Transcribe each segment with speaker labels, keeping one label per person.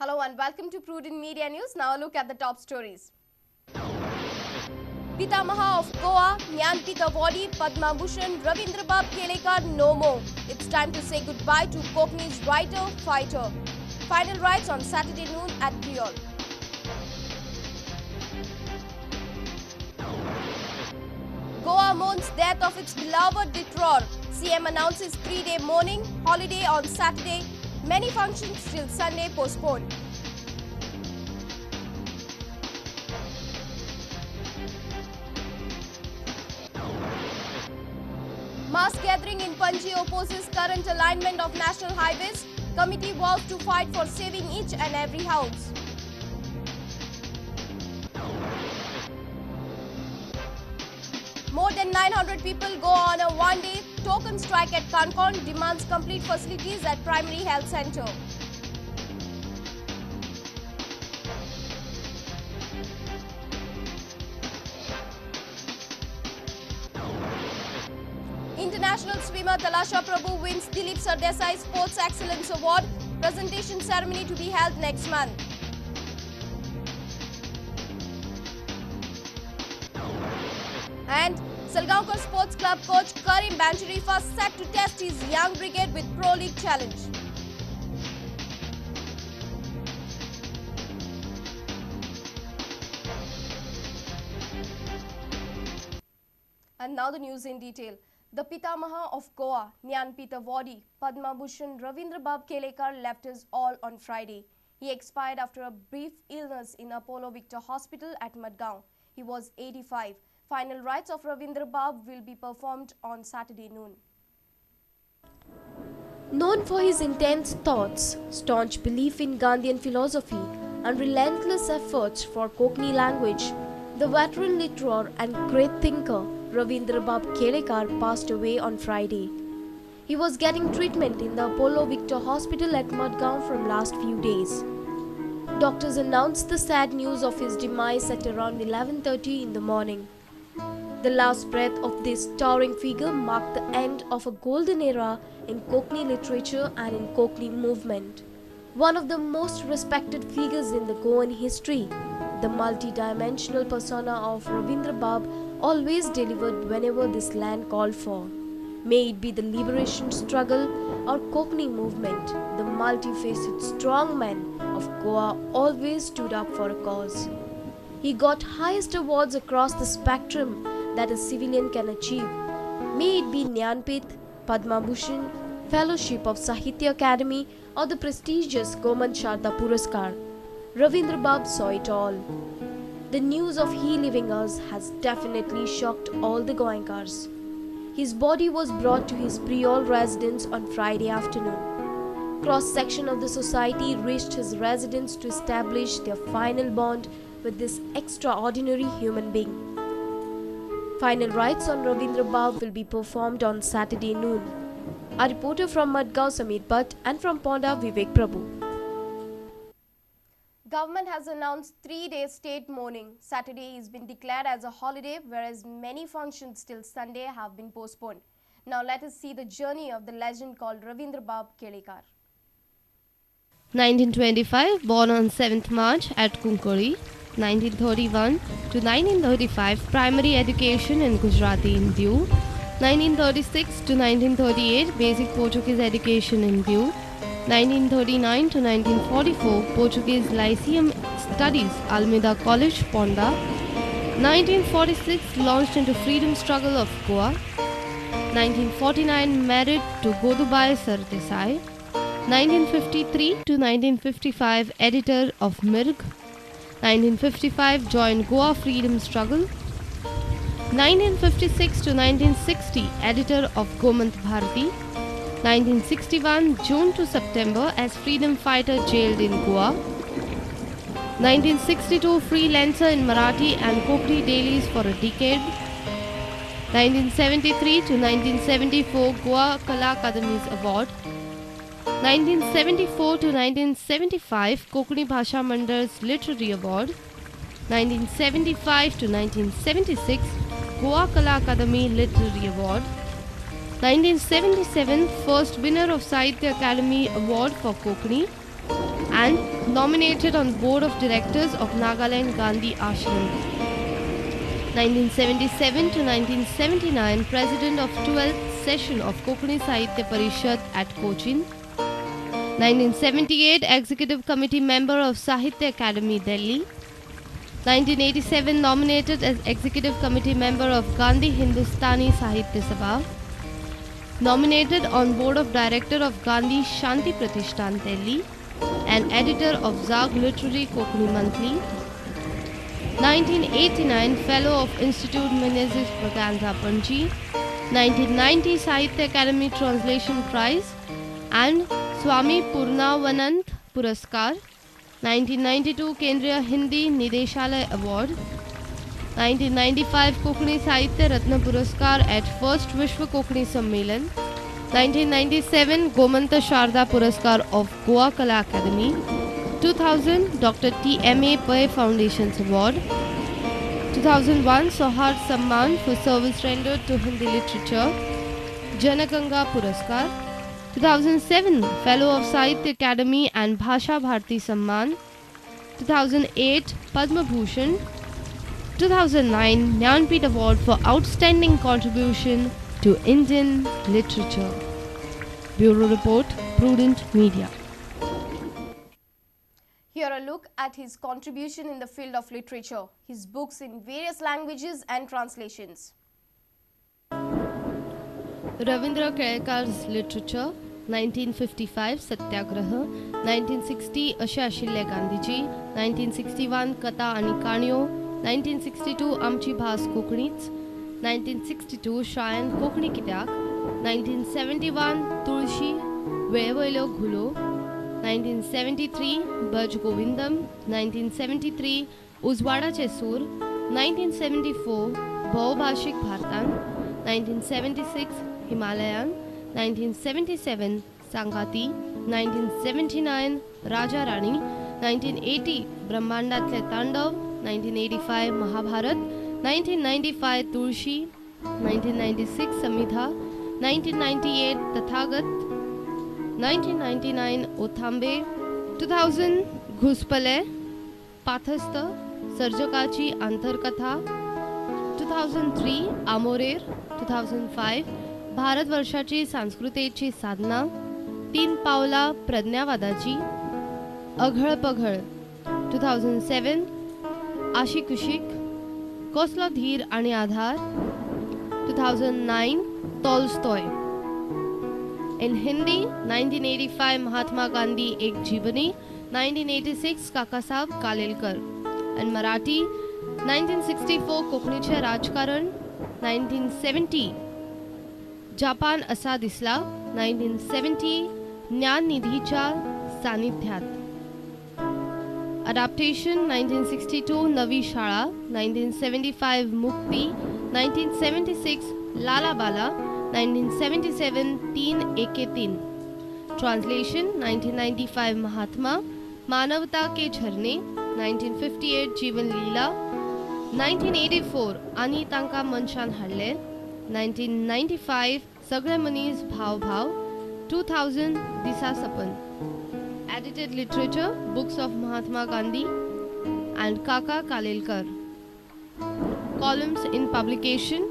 Speaker 1: Hello and welcome to Prudent Media News. Now look at the top stories. Pitamaha of Goa, Jnanpith Awardee Padma Bhushan Ravindra Bab Kelekar no more. It's time to say goodbye to Konkani's writer, fighter. Final rites on Saturday noon at Creole. Goa mourns death of its beloved Littor. CM announces 3-day mourning holiday on Saturday. Many functions till Sunday postponed. Mass gathering in Panji opposes current alignment of national highways. Committee vows to fight for saving each and every house. More than 900 people go on a one-day token strike at Concon, demands complete facilities at primary health center. International swimmer Talasha Prabhu wins Dilip Sardesai Sports Excellence Award. Presentation ceremony to be held next month. And Salgaonkar Sports Club coach Karim Bancharifa set to test his young brigade with Pro League challenge. And now the news in detail. The Pitamaha of Goa, Jnanpith Awardee Padma Bhushan Ravindra Bab Kelekar left us all on Friday. He expired after a brief illness in Apollo Victor Hospital at Madgaon. He was 85. Final rites of Ravindra Bab will be performed on Saturday noon.
Speaker 2: Known for his intense thoughts, staunch belief in Gandhian philosophy, and relentless efforts for Konkani language, the veteran literar and great thinker Ravindra Bab Kelekar passed away on Friday. He was getting treatment in the Apollo Victor Hospital at Madgaon from last few days. Doctors announced the sad news of his demise at around 11:30 in the morning. The last breath of this towering figure marked the end of a golden era in Konkani literature and in Konkani movement. One of the most respected figures in the Goan history, the multi-dimensional persona of Ravindra Bab always delivered whenever this land called for. May it be the liberation struggle or Konkani movement, the multifaceted strong man of Goa always stood up for a cause. He got highest awards across the spectrum that a civilian can achieve. May it be Jnanpith, Padma Bhushan, Fellowship of Sahitya Academy or the prestigious Goman Sharda Puraskar. Ravindra Bab saw it all. The news of he leaving us has definitely shocked all the Goenkars. His body was brought to his Priol residence on Friday afternoon. Cross-section of the society reached his residence to establish their final bond with this extraordinary human being. Final rites on Ravindra Bab will be performed on Saturday noon. A reporter from Madgaon, Sameer Bhatt, and from Ponda, Vivek Prabhu.
Speaker 1: Government has announced 3-day state mourning. Saturday has been declared as a holiday, whereas many functions till Sunday have been postponed. Now let us see the journey of the legend called Ravindra Bab Kelekar.
Speaker 3: 1925, born on 7th March at Kunkuri. 1931 to 1935, primary education in Gujarati in Diu. 1936 to 1938, basic Portuguese education in Diu. 1939 to 1944, Portuguese Lyceum studies, Almeida College, Ponda. 1946, launched into freedom struggle of Goa. 1949, married to Godubai Sardesai. 1953 to 1955, editor of Mirg. 1955, joined Goa freedom struggle. 1956 to 1960, editor of Gomant Bharati. 1961, June to September, as freedom fighter jailed in Goa. 1962, freelancer in Marathi and Konkani dailies for a decade. 1973 to 1974, Goa Kala Akademi's award. 1974 to 1975, Konkani Bhasha Mandar's Literary Award. 1975 to 1976, Goa Kala Akademi Literary Award. 1977, first winner of Sahitya Academy Award for Konkani. and nominated on Board of Directors of Nagaland Gandhi Ashram. 1977 to 1979, President of 12th Session of Konkani Sahitya Parishad at Cochin. 1978, Executive Committee Member of Sahitya Academy, Delhi. 1987, nominated as Executive Committee Member of Gandhi Hindustani Sahitya Sabha. Nominated on Board of Director of Gandhi Shanti Pratishthan, Delhi, and editor of Zag Literary Konkani Monthly. 1989, Fellow of Institute Menezes Braganza, Panji. 1990, Sahitya Academy Translation Prize and Swami Purnavanant Puraskar. 1992, Kendriya Hindi Nideshalay Award. 1995, Konkani Sahitya Ratna Puraskar at First Vishwa Konkani Sammelan. 1997, Gomanta Sharda Puraskar of Goa Kala Academy. 2000, Dr. T.M.A. Pai Foundations Award. 2001, Sohar Samman for service rendered to Hindi literature, Janaganga Puraskar. 2007, Fellow of Sahitya Academy and Bhasha Bharati Samman. 2008, Padma Bhushan. 2009, Jnanpith Award for Outstanding Contribution to Indian Literature. Bureau Report, Prudent Media.
Speaker 1: Here a look at his contribution in the field of literature, his books in various languages and translations.
Speaker 3: Ravindra Kerekar's literature, 1955 Satyagraha, 1960 Ashe Ashilya Gandhiji, 1961 Kata ani Kahnyo, 1962 Amchi Bhas Konkaniच, 1962 Shayan Konkani Kityak, 1971 Tulshi Ve'evaylo Ghulo, 1973 Baj Govindam, 1973 Uzwada Chesur, 1974 Bahubhashik Bhartan, 1976 Himalayan, 1977 Sangati, 1979 Raja Rani, 1980 Brahmandatle Tandav, 1985 Mahabharat, 1995 Tulshi, 1996 Samhita, 1998 Tathagat, 1999 Othambe, 2000 Ghuspale, Pathastha, Sarjakachi Antarkatha, 2003 Amorer, 2005 भारतवर्षाची संस्कृतीची साधना, 3 पावला प्रज्ञावादाची, अघळ पघळ, 2007 आशी कुशिक, कसलो धीर आणि आधार, 2009 Tolstoy. In Hindi, 1985 Mahatma Gandhi एक जीवनी, 1986 Kakasaheb Kalelkar. And Marathi, 1964 कोकणीचे राजकारण, 1970 Japan असा दिसला, 1970 ज्ञाननिधीच्या सानिध्यात. Adaptation, 1962 नवी शाळा, 1975 मुक्ती, 1976 लाला बाला, 1977 3 एके 3. Translation, 1995 महात्मा, मानवता के झरने, 1958 जीवन लीला, 1984 आणि तांका मनशान हाडले, 1995 सगळे मनीस भाव भाव, 2000 दिसा सपन. Edited literature, books of Mahatma Gandhi and Kaka Kalelkar. Columns in publication,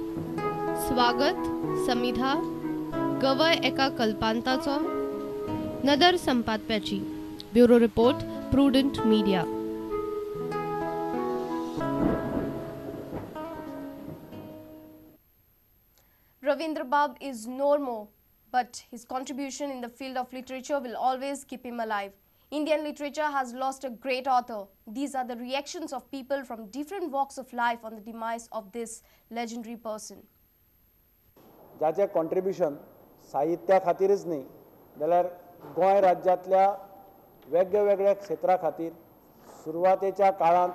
Speaker 3: स्वागत, समिधा, गवय एका कल्पांताचो, नदर संपादप्याची. Bureau report, prudent media.
Speaker 1: Ravindra Bab is no more, but his contribution in the field of literature will always keep him alive. Indian literature has lost a great author. These are the reactions of people from different walks of life on the demise of this legendary person.
Speaker 4: ज्याचे contribution साहित्या खातीरच न्ही जाल्यार गोंय राज्यांतल्या वेगवेगळ्या क्षेत्रा खातीर सुरवातेच्या काळांत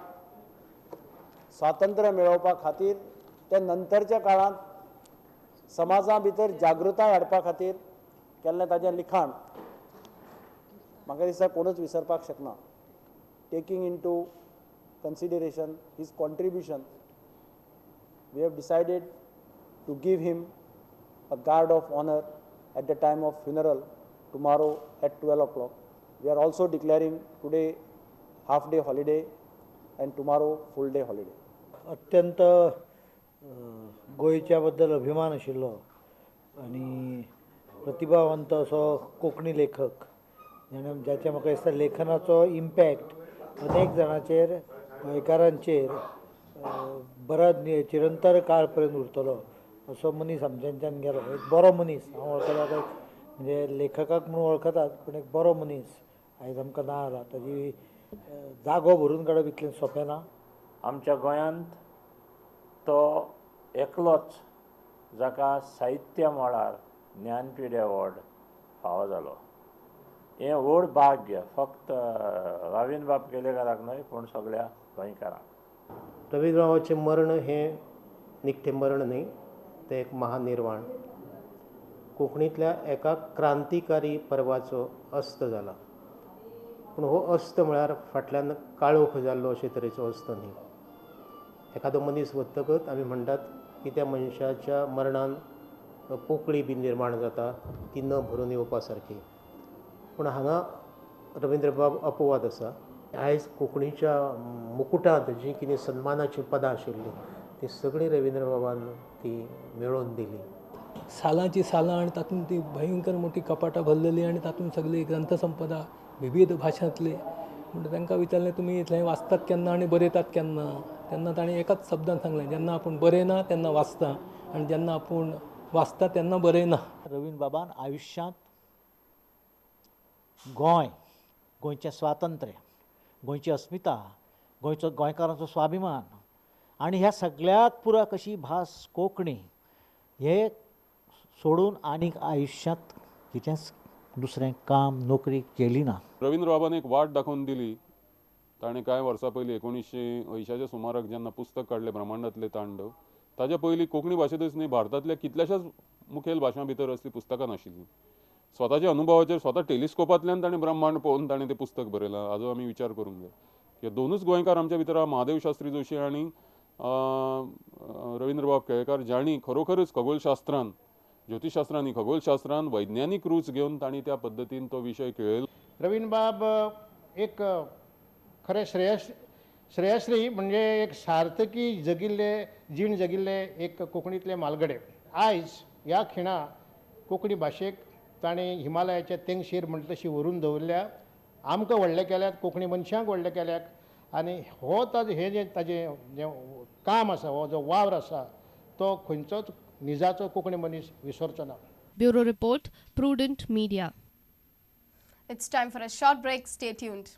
Speaker 4: स्वातंत्र्य मेळोवपा खातीर ते नंतरच्या काळांत समाजा भितर जागृताय हाडपा खातीर केल्लें ताजें लिखाण म्हाका दिसता कोणूच विसरपाक शकना. Taking into consideration his contribution we have decided to give him a guard of honor at the time of funeral tomorrow at 12 o'clock. We are also declaring today half-day holiday and tomorrow full-day holiday.
Speaker 5: अत्यंत गोंयच्या बद्दल अभिमान आशिल्लो आनी प्रतिभावंत असो कोंकणी लेखक ज्याच्या म्हाका दिसता लेखनाचो इम्पॅक्ट अनेक जाणांचेर गोंयकारांचेर बरो चिरंतर काळ पर्यंत उरतलो असो मनीस आमच्यान गेलो. एक बरो मनीस हांव वळखता, म्हणजे लेखकाक म्हणून वळखतात पूण एक बरो मनीस आयज आमकां ना जाला. ताजी जागो भरून काडप इतलें सोंपें ना.
Speaker 6: आमच्या गोंयांत तो एकलोच जाका साहित्य मळार ज्ञानपीठ एवॉर्ड फावो जालो. हें व्हड भाग्य फक्त रवींद्र बाब केलेकाराक न्हय पूण सगळ्या गोंयकारांक.
Speaker 7: रवींद्र बाबाचें मरण हें निखटें मरण न्ही, तें एक महानिर्वाण. कोंकणींतल्या एका क्रांतिकारी पर्वाचो अस्त जाला. पूण हो अस्त म्हळ्यार फाटल्यान काळोख जाल्लो अशे तरेचो अस्त न्ही. एखादो मनीस वतकच आमी म्हणटात की त्या मनशाच्या मरणान पोकळी बी निर्माण जाता, ती न भरून येवपा सारकी. पूण हांगा रवींद्र बाब अपवाद आसा. आयज कोंकणीच्या मुकुटांत जीं कितें सन्मानाचीं पदां आशिल्लीं ती सगळीं रवींद्र बाबान ती मेळोवन दिली.
Speaker 8: सालांची सालां आनी तातूंत ती भयंकर मोठी कपाटां भरलेली आनी तातूंत सगळी ग्रंथसंपदा विविध भाशांतली. म्हणटा तांकां विचारलें तुमी इतलें वाचतात केन्ना आनी बरयतात केन्ना, तेन्ना ताणें एकाच शब्दान सांगलें, जेन्ना आपूण बरयना तेन्ना वाचता आनी जेन्ना आपूण वाचता तेन्ना बरयना.
Speaker 5: रवींद्र बाबान आयुश्यांत गोंयचें स्वातंत्र्य, गोंयची अस्मिता, गोंयकारांचो स्वाभिमान आनी ह्या सगळ्याक पुराक अशी भास कोंकणी हे सोडून आनीक आयुश्यांत कितेंच दुसरें काम नोकरी केली ना.
Speaker 9: रवींद्र बाबान एक वाट दाखोवन दिली. ताणें कांय वर्सां पयलीं 1980च्या सुमाराक जेन्ना पुस्तक काडलें ब्रह्मांडांतले तांडव, ताच्या पयलीं कोंकणी भाशेंतच न्ही भारतांतल्या कितल्याशाच मुखेल भाशां भितर असलीं पुस्तकां नाशिल्लीं. स्वताच्या अनुभवाचेर स्वता टेलिस्कोपांतल्यान ताणें ब्रह्मांड पळोवन ताणें तें पुस्तक बरयलां. हाजो आमी विचार करूंक जाय. हे दोनूच गोंयकार आमच्या भितर महादेव शास्त्री जोशी आनी रवींद्र बाब केळेकार, जाणी खरोखरच खगोलशास्त्रांत, ज्योतिशास्त्रांत न्ही खगोलशास्त्रांत वैज्ञानीक रूच घेवन तांणी त्या पद्दतीन तो विशय खेळयलो.
Speaker 10: रवींद्र बाब एक खरें श्रेयश्री म्हणजे एक सार्थकी जीण जगिल्ले एक कोंकणींतले म्हालगडे. आयज ह्या खिणा कोंकणी भाशेक ताणें हिमालयाचे तेंगशेर म्हणटा तशी व्हरून दवरल्या. आमकां व्हडले केल्यात, कोंकणी मनशांक व्हडले केल्यात आनी हो ताजें जें काम आसा, हो जो वावर आसा तो खंयचोच निजाचो कोंकणी मनीस विसरचो ना.
Speaker 3: Bureau Report, Prudent Media.
Speaker 1: It's time for a short break. Stay tuned.